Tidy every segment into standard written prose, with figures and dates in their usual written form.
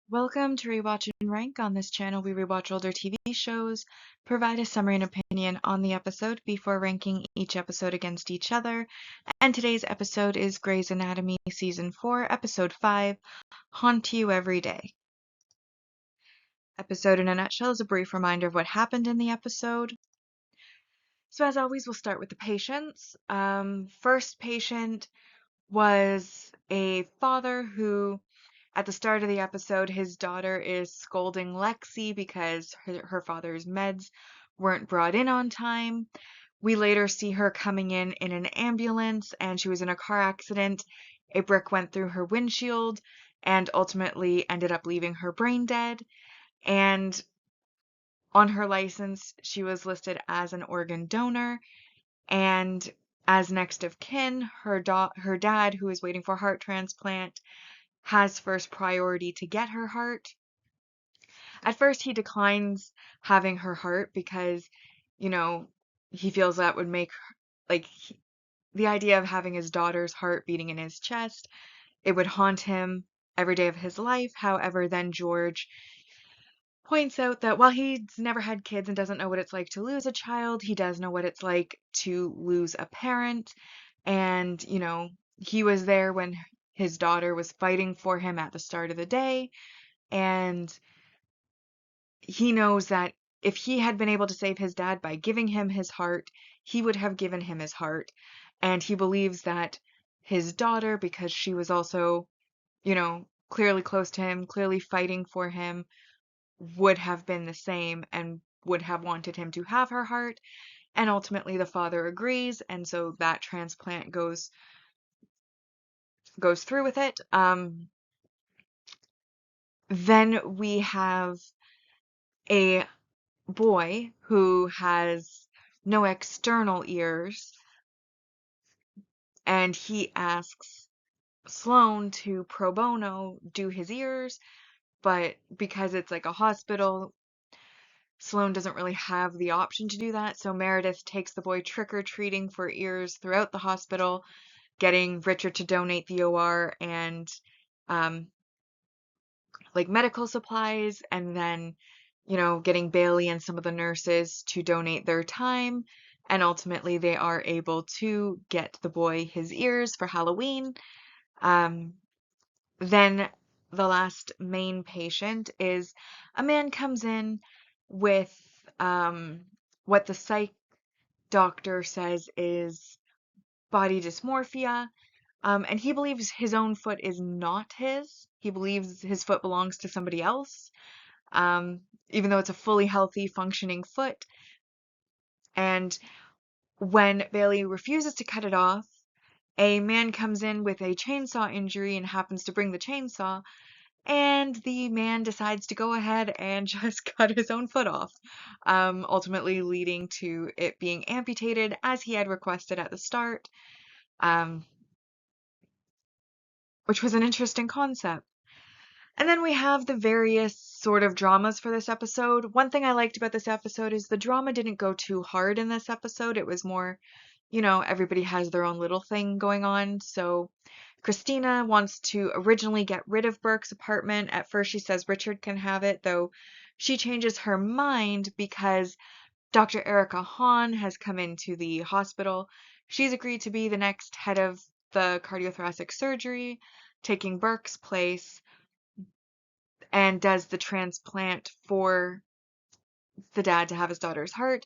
Welcome to Rewatch-and-Rank. On this channel, we rewatch older TV shows, provide a summary and opinion on the episode before ranking each episode against each other. And today's episode is Grey's Anatomy Season 4, Episode 5, Haunt You Every Day. Episode in a nutshell is a brief reminder of what happened in the episode. So as always, we'll start with the patients. First patient was a father who, at the start of the episode, his daughter is scolding Lexi because her father's meds weren't brought in on time. We later see her coming in an ambulance, and she was in a car accident. A brick went through her windshield and ultimately ended up leaving her brain dead. And on her license, she was listed as an organ donor. And as next of kin, her dad, who is waiting for a heart transplant, has first priority to get her heart. At first, he declines having her heart because, you know, he feels that would make, the idea of having his daughter's heart beating in his chest, it would haunt him every day of his life. However, then George points out that while he's never had kids and doesn't know what it's like to lose a child, he does know what it's like to lose a parent. And, he was there when his daughter was fighting for him at the start of the day. And he knows that if he had been able to save his dad by giving him his heart, he would have given him his heart. And he believes that his daughter, because she was also, clearly close to him, clearly fighting for him, would have been the same and would have wanted him to have her heart. And ultimately the father agrees, and so that transplant goes through with it. Then we have a boy who has no external ears, and he asks Sloane to pro bono do his ears, but because it's like a hospital, Sloane doesn't really have the option to do that, so Meredith takes the boy trick-or-treating for ears throughout the hospital, getting Richard to donate the OR and um, medical supplies, and then, getting Bailey and some of the nurses to donate their time. And ultimately, they are able to get the boy his ears for Halloween. Then the last main patient is a man comes in with what the psych doctor says is body dysmorphia. And he believes his own foot is not his. He believes his foot belongs to somebody else, even though it's a fully healthy, functioning foot. And when Bailey refuses to cut it off, a man comes in with a chainsaw injury and happens to bring the chainsaw, and the man decides to go ahead and just cut his own foot off, ultimately leading to it being amputated as he had requested at the start, which was an interesting concept. And then we have the various sort of dramas for this episode. One thing I liked about this episode is the drama didn't go too hard in this episode. It was more, everybody has their own little thing going on. So Christina wants to originally get rid of Burke's apartment. At first she says Richard can have it, though she changes her mind because Dr. Erica Hahn has come into the hospital. She's agreed to be the next head of the cardiothoracic surgery, taking Burke's place, and does the transplant for the dad to have his daughter's heart.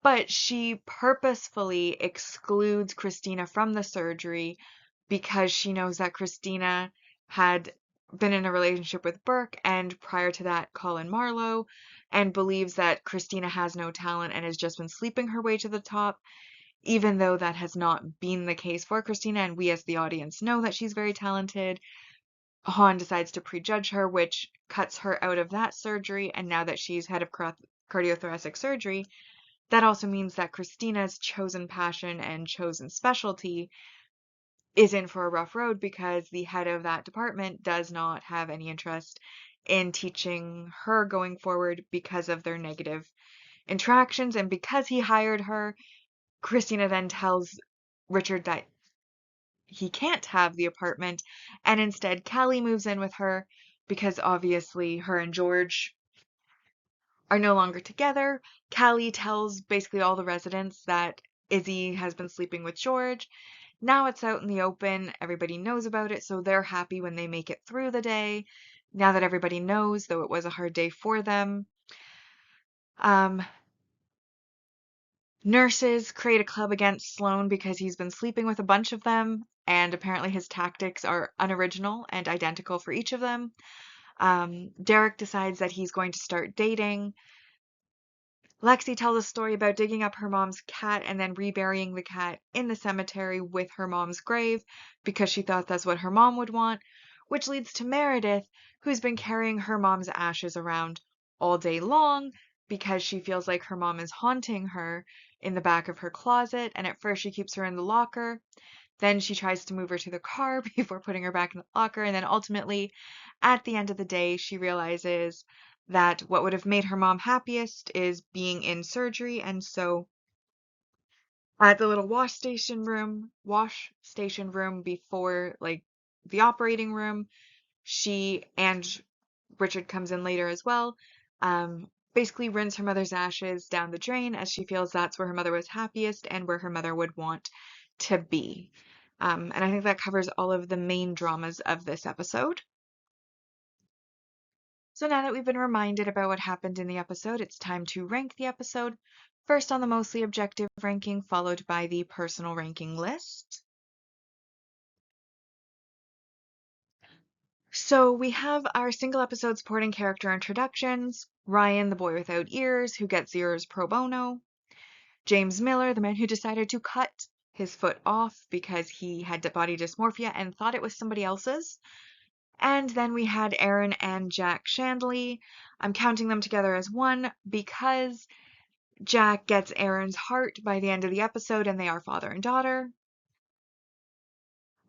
But she purposefully excludes Christina from the surgery because she knows that Christina had been in a relationship with Burke and prior to that Colin Marlowe, and believes that Christina has no talent and has just been sleeping her way to the top, even though that has not been the case for Christina, and we as the audience know that she's very talented. Han decides to prejudge her, which cuts her out of that surgery, and now that she's head of cardiothoracic surgery, that also means that Christina's chosen passion and chosen specialty is in for a rough road because the head of that department does not have any interest in teaching her going forward because of their negative interactions. And because he hired her, Christina then tells Richard that he can't have the apartment, and instead Callie moves in with her, because obviously her and George are no longer together. Callie tells basically all the residents that Izzy has been sleeping with George. Now it's out in the open, everybody knows about it, so they're happy when they make it through the day. Now that everybody knows, though it was a hard day for them. Um, Nurses create a club against Sloane because he's been sleeping with a bunch of them, and apparently his tactics are unoriginal and identical for each of them. Derek decides that he's going to start dating. Lexi tells a story about digging up her mom's cat and then reburying the cat in the cemetery with her mom's grave because she thought that's what her mom would want, which leads to Meredith, who's been carrying her mom's ashes around all day long because she feels like her mom is haunting her in the back of her closet, and at first she keeps her in the locker. Then she tries to move her to the car before putting her back in the locker, and then ultimately, at the end of the day, she realizes that what would have made her mom happiest is being in surgery, and so at the little wash station room before like the operating room, she and Richard comes in later as well. Basically rinse her mother's ashes down the drain as she feels that's where her mother was happiest and where her mother would want to be. And I think that covers all of the main dramas of this episode. So now that we've been reminded about what happened in the episode, it's time to rank the episode. First on the mostly objective ranking, followed by the personal ranking list. So we have our single episode supporting character introductions. Ryan, the boy without ears, who gets ears pro bono. James Miller, the man who decided to cut his foot off because he had body dysmorphia and thought it was somebody else's. And then we had Aaron and Jack Shandley. I'm counting them together as one because Jack gets Aaron's heart by the end of the episode and they are father and daughter.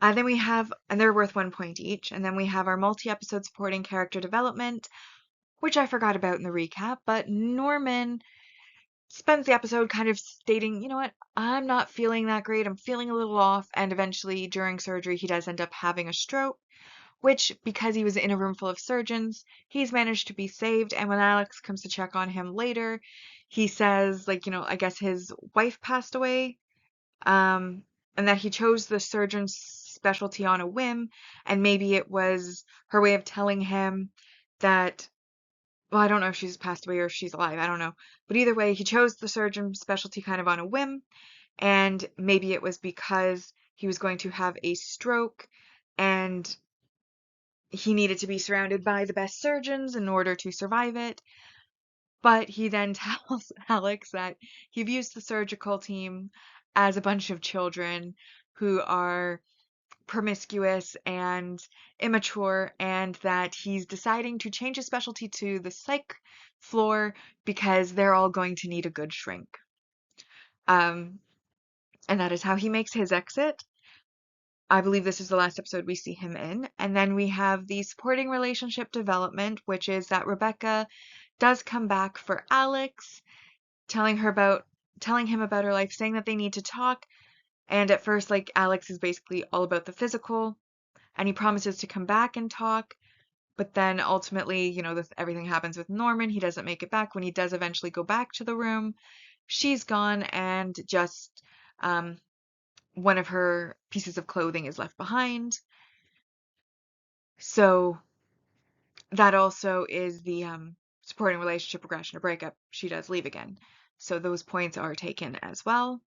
Then we have, and they're worth 1 point each. And then we have our multi-episode supporting character development, which I forgot about in the recap, but Norman spends the episode kind of stating, you know what, I'm not feeling that great, I'm feeling a little off, and eventually during surgery he does end up having a stroke, which, because he was in a room full of surgeons, he's managed to be saved, and when Alex comes to check on him later, he says, like, I guess his wife passed away, and that he chose the surgeon's specialty on a whim, and maybe it was her way of telling him that, well, I don't know if she's passed away or if she's alive, I don't know. But either way, he chose the surgeon specialty kind of on a whim, and maybe it was because he was going to have a stroke and he needed to be surrounded by the best surgeons in order to survive it. But he then tells Alex that he views the surgical team as a bunch of children who are promiscuous and immature, and that he's deciding to change his specialty to the psych floor because they're all going to need a good shrink. Um, and that is how he makes his exit. I believe this is the last episode we see him in. And then we have the supporting relationship development, which is that Rebecca does come back for Alex, telling him about her life, saying that they need to talk. And at first, like, Alex is basically all about the physical, and he promises to come back and talk. But then ultimately, everything happens with Norman. He doesn't make it back. When he does eventually go back to the room, she's gone, and just one of her pieces of clothing is left behind. So that also is the supporting relationship regression or breakup. She does leave again. So those points are taken as well.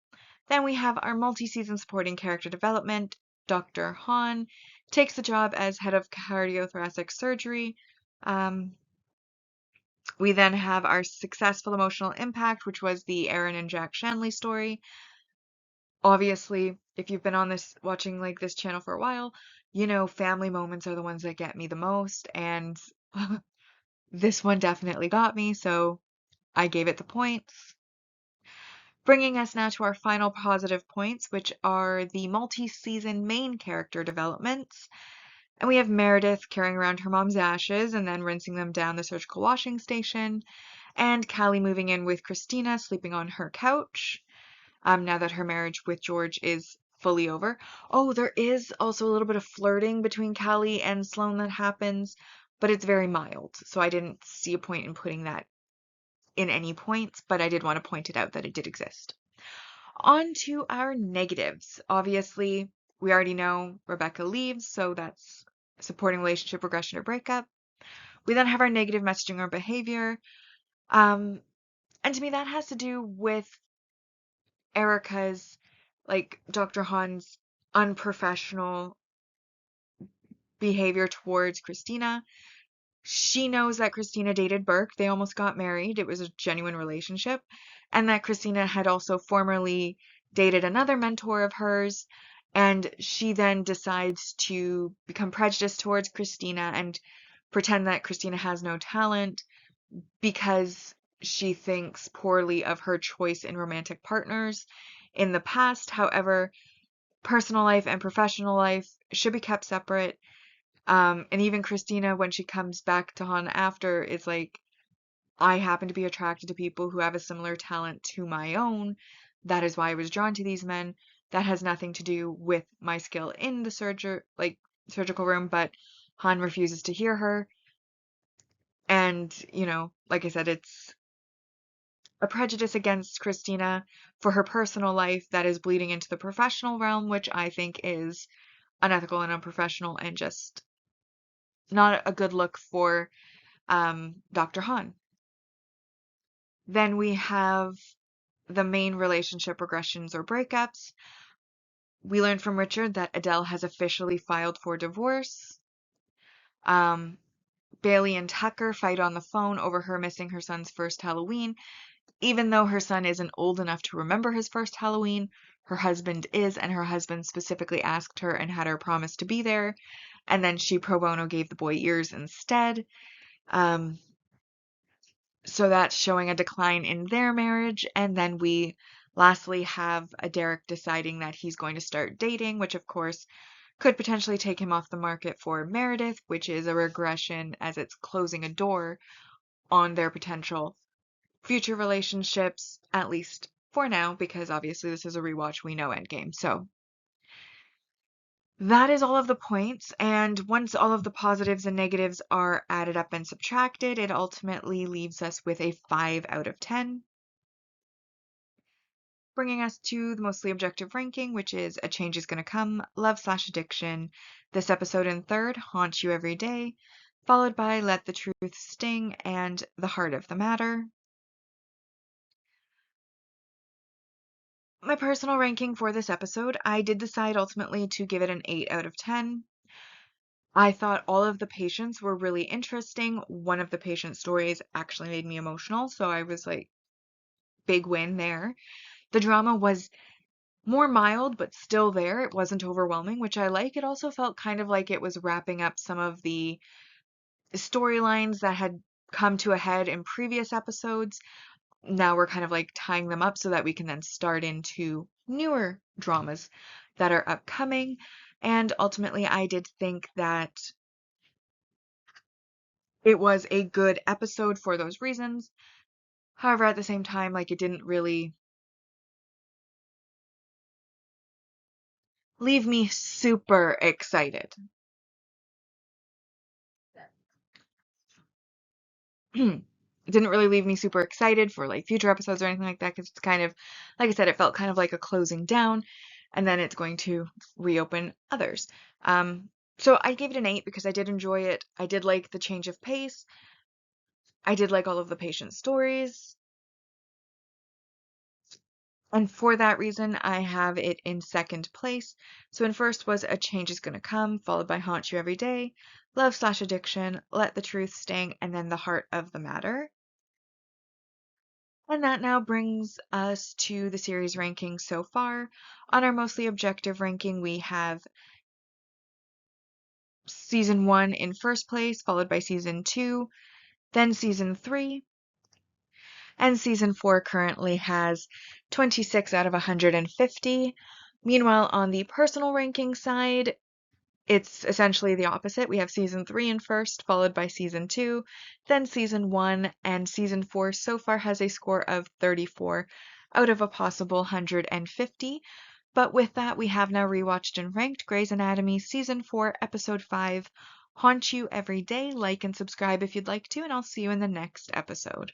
Then we have our multi-season supporting character development. Dr. Hahn takes the job as head of cardiothoracic surgery. We then have our successful emotional impact, which was the Aaron and Jack Shanley story. Obviously, if you've been on this watching like this channel for a while, family moments are the ones that get me the most, and this one definitely got me, so I gave it the points. Bringing us now to our final positive points, which are the multi-season main character developments. And we have Meredith carrying around her mom's ashes and then rinsing them down the surgical washing station, and Callie moving in with Christina, sleeping on her couch, now that her marriage with George is fully over. Oh, there is also a little bit of flirting between Callie and Sloane that happens, but it's very mild. So I didn't see a point in putting that in any points, but I did want to point it out that it did exist. On to our negatives. Obviously, we already know Rebecca leaves, so that's supporting relationship regression or breakup. We then have our negative messaging or behavior. And to me, that has to do with Erica's, like Dr. Han's unprofessional behavior towards Christina. She knows that Christina dated Burke. They almost got married. It was a genuine relationship. And that Christina had also formerly dated another mentor of hers. And she then decides to become prejudiced towards Christina and pretend that Christina has no talent because she thinks poorly of her choice in romantic partners in the past. However, personal life and professional life should be kept separate. And even Christina, when she comes back to Han after, is like, I happen to be attracted to people who have a similar talent to my own. That is why I was drawn to these men. That has nothing to do with my skill in the surgical room, but Han refuses to hear her. And, like I said, it's a prejudice against Christina for her personal life that is bleeding into the professional realm, which I think is unethical and unprofessional and just not a good look for Dr. Han. Then we have the main relationship regressions or breakups. We learned from Richard that Adele has officially filed for divorce. Um, Bailey and Tucker fight on the phone over her missing her son's first Halloween. Even though her son isn't old enough to remember his first Halloween, her husband is, and her husband specifically asked her and had her promise to be there. And then she pro bono gave the boy ears instead. So that's showing a decline in their marriage. And then we lastly have a Derek deciding that he's going to start dating, which of course could potentially take him off the market for Meredith, which is a regression as it's closing a door on their potential future relationships, at least for now, because obviously this is a rewatch, we know Endgame. So that is all of the points, and once all of the positives and negatives are added up and subtracted, it ultimately leaves us with a 5 out of 10. Bringing us to the mostly objective ranking, which is A Change Is Gonna Come, Love/Addiction, this episode in third, Haunt You Every Day, followed by Let the Truth Sting and The Heart of the Matter. My personal ranking for this episode, I did decide ultimately to give it an 8 out of 10. I thought all of the patients were really interesting. One of the patient stories actually made me emotional, so I was like, big win there. The drama was more mild, but still there. It wasn't overwhelming, which I like. It also felt kind of like it was wrapping up some of the storylines that had come to a head in previous episodes. Now we're kind of like tying them up so that we can then start into newer dramas that are upcoming. And ultimately, I did think that it was a good episode for those reasons. However, at the same time, like it didn't really leave me super excited. It didn't really leave me super excited for like future episodes or anything like that because it's kind of, like I said, it felt kind of like a closing down and then it's going to reopen others. So I gave it an 8 because I did enjoy it. I did like the change of pace. I did like all of the patient stories. And for that reason, I have it in second place. So in first was A Change Is Gonna Come, followed by Haunt You Every Day, Love/Addiction, Let the Truth Sting, and then The Heart of the Matter. And that now brings us to the series ranking so far. On our mostly objective ranking, we have season 1 in first place, followed by season 2, then season 3, and season 4 currently has 26 out of 150. Meanwhile, on the personal ranking side, it's essentially the opposite. We have season 3 in first, followed by season 2, then season 1, and season 4 so far has a score of 34 out of a possible 150. But with that, we have now rewatched and ranked Grey's Anatomy season 4, episode 5, haunt you every day. Like and subscribe if you'd like to, and I'll see you in the next episode.